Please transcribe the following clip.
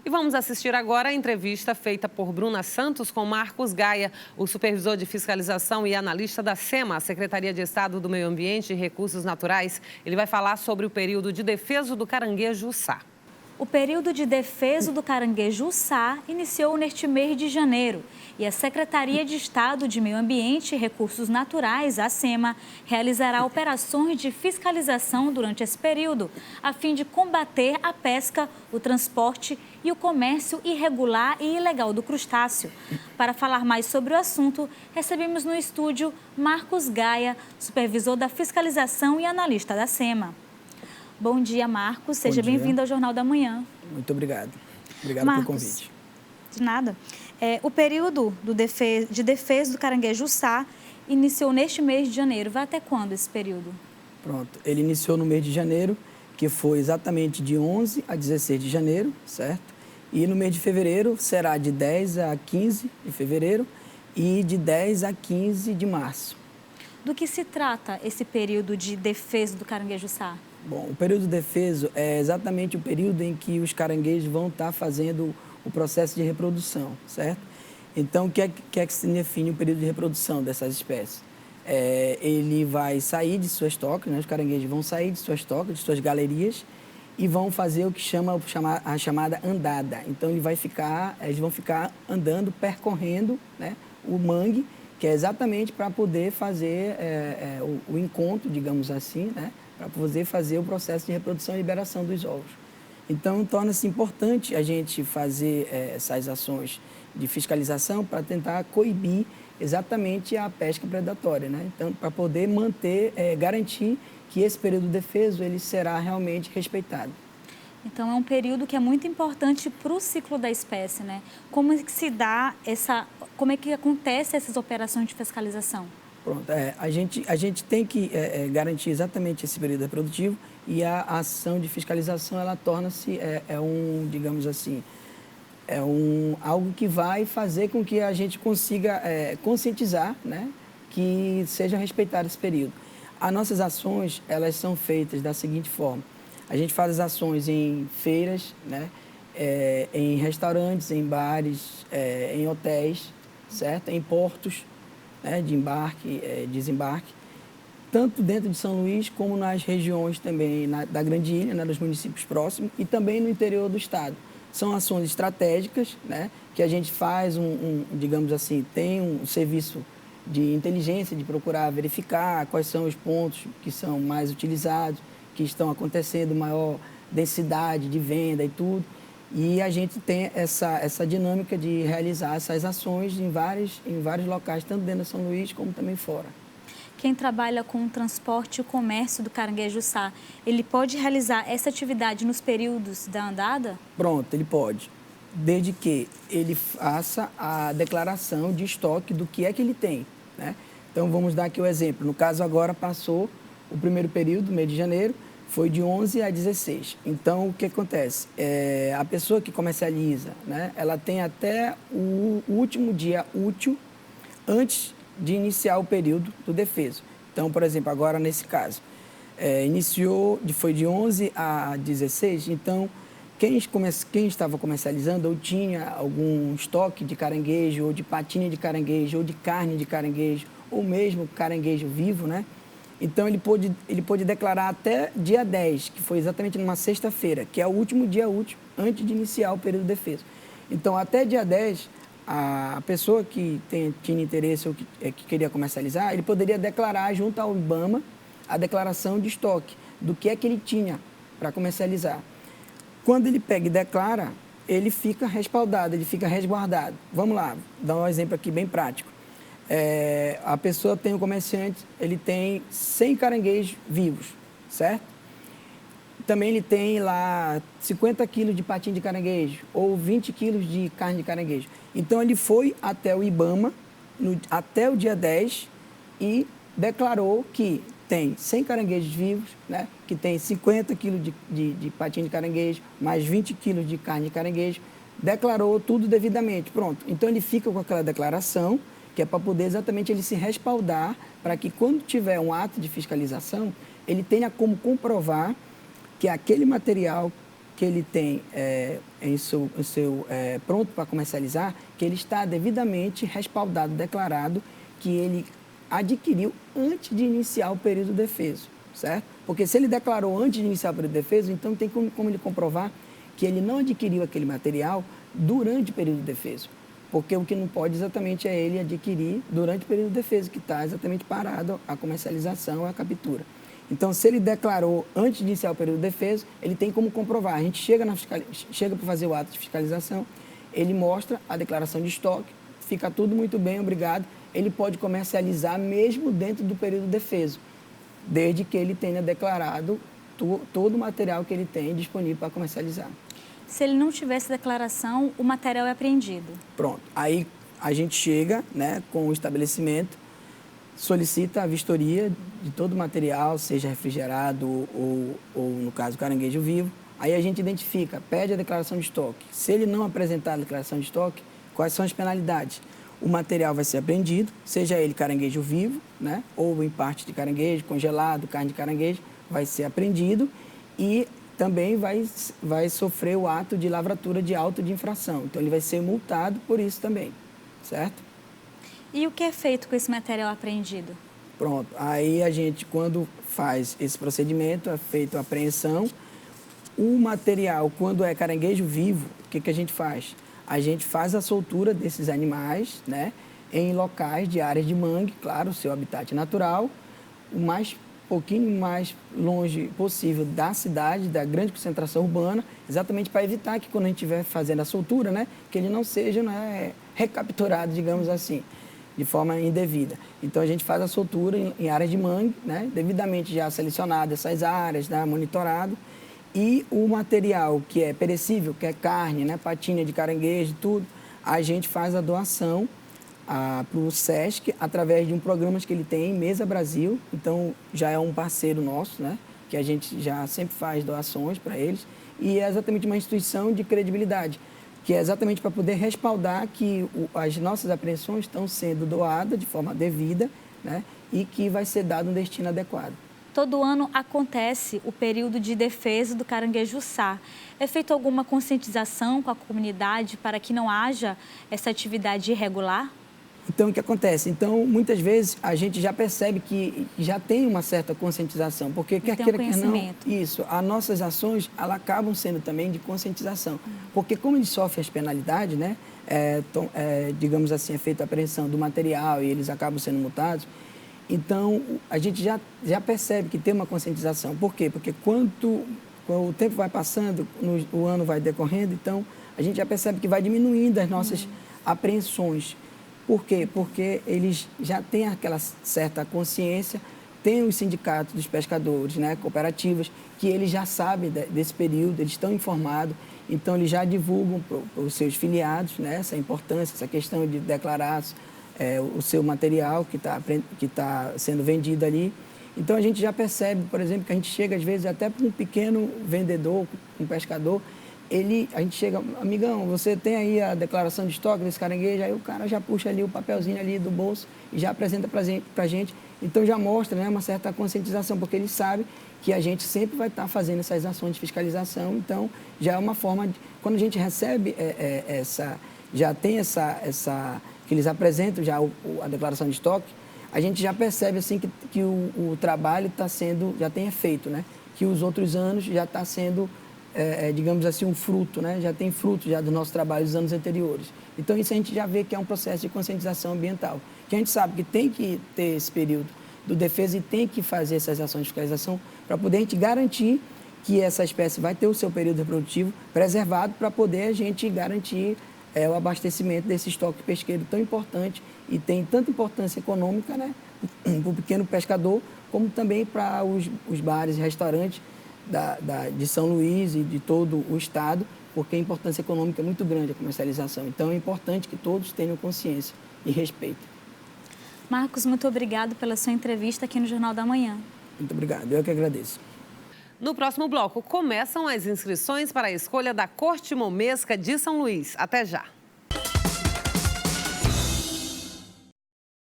E vamos assistir agora a entrevista feita por Bruna Santos com Marcos Gaia, o supervisor de fiscalização e analista da SEMA, a Secretaria de Estado do Meio Ambiente e Recursos Naturais. Ele vai falar sobre o período de defeso do caranguejo-uçá. O período de defeso do caranguejo-uçá iniciou neste mês de janeiro e a Secretaria de Estado de Meio Ambiente e Recursos Naturais, a SEMA, realizará operações de fiscalização durante esse período, a fim de combater a pesca, o transporte e o comércio irregular e ilegal do crustáceo. Para falar mais sobre o assunto, recebemos no estúdio Marcos Gaia, supervisor da fiscalização e analista da SEMA. Bom dia, Marcos. Seja bem-vindo ao Jornal da Manhã. Muito obrigado. Obrigado Marcos, pelo convite. De nada. O período de defesa do caranguejo-uçá iniciou neste mês de janeiro. Vai até quando esse período? Pronto. Ele iniciou no mês de janeiro, que foi exatamente de 11 a 16 de janeiro, certo? E no mês de fevereiro será de 10 a 15 de fevereiro e de 10 a 15 de março. Do que se trata esse período de defesa do caranguejo-uçá? Bom, o período de defeso é exatamente o período em que os caranguejos vão estar fazendo o processo de reprodução, certo? Então, o que é que se define o período de reprodução dessas espécies? Ele vai sair de suas tocas, né? Os caranguejos vão sair de suas tocas, de suas galerias, e vão fazer o que a chamada andada. Então, eles vão ficar andando, percorrendo, né, o mangue, que é exatamente para poder fazer o encontro, digamos assim, né, para poder fazer o processo de reprodução e liberação dos ovos. Então, torna-se importante a gente fazer essas ações de fiscalização para tentar coibir exatamente a pesca predatória, né? Então, para poder garantir que esse período de defeso ele será realmente respeitado. Então, é um período que é muito importante para o ciclo da espécie, né? Como é que se dá como é que acontece essas operações de fiscalização? Pronto, a gente tem que garantir exatamente esse período reprodutivo e a ação de fiscalização, ela torna-se, digamos assim, algo que vai fazer com que a gente consiga conscientizar, né, que seja respeitado esse período. As nossas ações, elas são feitas da seguinte forma: a gente faz as ações em feiras, né, em restaurantes, em bares, em hotéis, certo? Em portos, né, de embarque, desembarque, tanto dentro de São Luís como nas regiões também da Grande Ilha, né, dos municípios próximos e também no interior do estado. São ações estratégicas, né, que a gente faz digamos assim, tem um serviço de inteligência, de procurar verificar quais são os pontos que são mais utilizados, que estão acontecendo maior densidade de venda e tudo. E a gente tem essa dinâmica de realizar essas ações em vários locais, tanto dentro de São Luís como também fora. Quem trabalha com o transporte e o comércio do caranguejo-uçá, ele pode realizar essa atividade nos períodos da andada? Pronto, ele pode, desde que ele faça a declaração de estoque do que é que ele tem, né? Então, vamos dar aqui o exemplo. No caso, agora passou o primeiro período, mês de janeiro, foi de 11 a 16. Então, o que acontece? A pessoa que comercializa, né, ela tem até o último dia útil antes de iniciar o período do defeso. Então, por exemplo, agora nesse caso, foi de 11 a 16, então quem estava comercializando ou tinha algum estoque de caranguejo, ou de patinha de caranguejo, ou de carne de caranguejo, ou mesmo caranguejo vivo, né? Então, ele pôde declarar até dia 10, que foi exatamente numa sexta-feira, que é o último dia útil antes de iniciar o período de defesa. Então, até dia 10, a pessoa que tinha interesse ou que queria comercializar, ele poderia declarar junto ao IBAMA a declaração de estoque, do que é que ele tinha para comercializar. Quando ele pega e declara, ele fica respaldado, ele fica resguardado. Vamos lá, dar um exemplo aqui bem prático. A pessoa tem um comerciante, ele tem 100 caranguejos vivos, certo? Também ele tem lá 50 quilos de patinho de caranguejo ou 20 quilos de carne de caranguejo. Então, ele foi até o IBAMA, até o dia 10, e declarou que tem 100 caranguejos vivos, né? Que tem 50 quilos de patinho de caranguejo, mais 20 quilos de carne de caranguejo. Declarou tudo devidamente, pronto. Então, ele fica com aquela declaração, que é para poder exatamente ele se respaldar, para que quando tiver um ato de fiscalização, ele tenha como comprovar que aquele material que ele tem pronto para comercializar, que ele está devidamente respaldado, declarado que ele adquiriu antes de iniciar o período defeso, certo? Porque se ele declarou antes de iniciar o período defeso, então tem como ele comprovar que ele não adquiriu aquele material durante o período defeso. Porque o que não pode exatamente é ele adquirir durante o período defeso, que está exatamente parado a comercialização, a captura. Então, se ele declarou antes de iniciar o período defeso, ele tem como comprovar. A gente chega para fazer o ato de fiscalização, ele mostra a declaração de estoque, fica tudo muito bem, obrigado. Ele pode comercializar mesmo dentro do período defeso, desde que ele tenha declarado todo o material que ele tem disponível para comercializar. Se ele não tivesse declaração, o material é apreendido. Pronto. Aí a gente chega, né, com o estabelecimento, solicita a vistoria de todo o material, seja refrigerado ou no caso, caranguejo vivo. Aí a gente identifica, pede a declaração de estoque. Se ele não apresentar a declaração de estoque, quais são as penalidades? O material vai ser apreendido, seja ele caranguejo vivo, né, ou em parte de caranguejo, congelado, carne de caranguejo, vai ser apreendido e também vai sofrer o ato de lavratura de auto de infração. Então, ele vai ser multado por isso também, certo? E o que é feito com esse material apreendido? Pronto. Aí a gente, quando faz esse procedimento, é feita a apreensão. O material, quando é caranguejo vivo, o que a gente faz? A gente faz a soltura desses animais, né, em locais de áreas de mangue, claro, seu habitat natural, pouquinho mais longe possível da cidade, da grande concentração urbana, exatamente para evitar que quando a gente estiver fazendo a soltura, né, que ele não seja, né, recapturado, digamos assim, de forma indevida. Então, a gente faz a soltura em áreas de mangue, né, devidamente já selecionado essas áreas, né, monitorado, e o material que é perecível, que é carne, né, patinha de caranguejo, tudo, a gente faz a doação para o SESC, através de um programa que ele tem, Mesa Brasil. Então, já é um parceiro nosso, né? Que a gente já sempre faz doações para eles. E é exatamente uma instituição de credibilidade, que é exatamente para poder respaldar que as nossas apreensões estão sendo doadas de forma devida, né? E que vai ser dado um destino adequado. Todo ano acontece o período de defesa do caranguejo-çá. É feita alguma conscientização com a comunidade para que não haja essa atividade irregular? Então, o que acontece? Então, muitas vezes, a gente já percebe que já tem uma certa conscientização, porque quer queira, quer não, isso, as nossas ações, elas acabam sendo também de conscientização, porque como eles sofrem as penalidades, né, digamos assim, é feita a apreensão do material e eles acabam sendo multados, então, a gente já percebe que tem uma conscientização. Por quê? Porque quando o tempo vai passando, o ano vai decorrendo, então, a gente já percebe que vai diminuindo as nossas apreensões. Por quê? Porque eles já têm aquela certa consciência, tem os sindicatos dos pescadores, né, cooperativas, que eles já sabem desse período, eles estão informados, então eles já divulgam para os seus filiados, né, essa importância, essa questão de declarar o seu material que está sendo vendido ali. Então a gente já percebe, por exemplo, que a gente chega às vezes até para um pequeno vendedor, um pescador, a gente chega, amigão, você tem aí a declaração de estoque desse caranguejo, aí o cara já puxa ali o papelzinho ali do bolso e já apresenta para a gente. Então já mostra, né, uma certa conscientização, porque ele sabe que a gente sempre vai estar fazendo essas ações de fiscalização. Então já é uma forma, quando a gente recebe já tem que eles apresentam já a declaração de estoque, a gente já percebe assim que o trabalho já tem efeito, né? Que os outros anos já está sendo digamos assim, um fruto, né? Já tem fruto já do nosso trabalho dos anos anteriores. Então, isso a gente já vê que é um processo de conscientização ambiental, que a gente sabe que tem que ter esse período do defesa e tem que fazer essas ações de fiscalização para poder a gente garantir que essa espécie vai ter o seu período reprodutivo preservado para poder a gente garantir o abastecimento desse estoque pesqueiro tão importante e tem tanta importância econômica, né, para o pequeno pescador, como também para os bares e restaurantes de São Luís e de todo o estado, porque a importância econômica é muito grande a comercialização. Então, é importante que todos tenham consciência e respeito. Marcos, muito obrigado pela sua entrevista aqui no Jornal da Manhã. Muito obrigado, eu que agradeço. No próximo bloco, começam as inscrições para a escolha da Corte Momesca de São Luís. Até já!